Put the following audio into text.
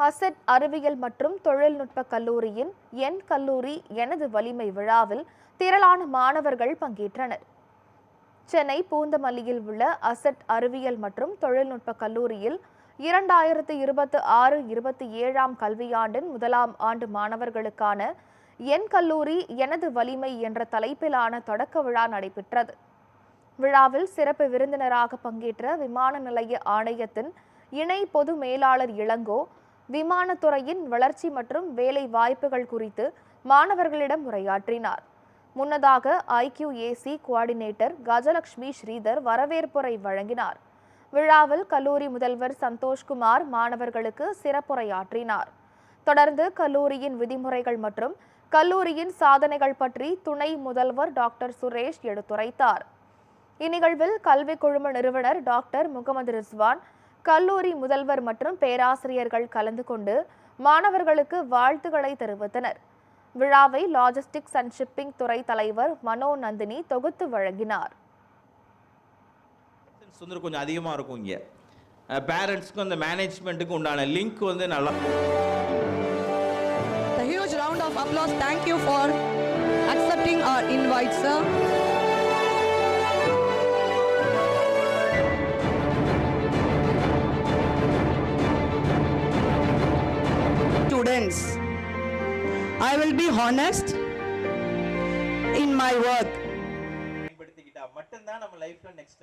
Asset அறிவியல் மற்றும் தொழில்நுட்ப கல்லூரியின் என் கல்லூரி எனது வலிமை விழாவில் திரளான மாணவர்கள் பங்கேற்றனர். சென்னை பூந்தமல்லியில் உள்ள அசெட் அறிவியல் மற்றும் தொழில்நுட்ப கல்லூரியில் 2026-27 கல்வியாண்டின் முதலாம் ஆண்டு மாணவர்களுக்கான என் கல்லூரி எனது வலிமை என்ற தலைப்பிலான தொடக்க விழா நடைபெற்றது. விழாவில் சிறப்பு விருந்தினராக பங்கேற்ற விமான நிலைய ஆணையத்தின் இணை பொது மேலாளர் இளங்கோ விமானத்துறையின் வளர்ச்சி மற்றும் வேலை வாய்ப்புகள் குறித்து மாணவர்களிடம் உரையாற்றினார். முன்னதாக IQAC கோஆர்டினேட்டர் கஜலட்சுமி ஸ்ரீதர் வரவேற்புரை வழங்கினார். விழாவில் கல்லூரி முதல்வர் சந்தோஷ்குமார் மாணவர்களுக்கு சிறப்புரையாற்றினார். தொடர்ந்து கல்லூரியின் விதிமுறைகள் மற்றும் கல்லூரியின் சாதனைகள் பற்றி துணை முதல்வர் டாக்டர் சுரேஷ் எடுத்துரைத்தார். இந்நிகழ்வில் கல்வி குழும நிறுவனர் டாக்டர் முகமது ரிஸ்வான், கல்லூரி முதல்வர் மற்றும் பேராசிரியர்கள் கலந்து கொண்டு மாணவர்களுக்கு வாழ்த்துக்களை தெரிவித்தனர். விழாவை லாஜிஸ்டிக்ஸ் அண்ட் ஷிப்பிங் துறை தலைவர் மனோ நந்தினி தொகுத்து வழங்கினார். கொஞ்சம் அதிகமா இருக்கும். இங்க பேரண்ட்ஸ்க்கு அந்த மேனேஜ்மென்ட்க்கு உண்டான லிங்க் வந்து நல்லா. A huge round of applause. Thank you for accepting our invite, sir. Students, I will be honest in my work. பயன்படுத்திக்கிட்டா மட்டும்தான் நம்ம லைஃப்ல நெக்ஸ்ட்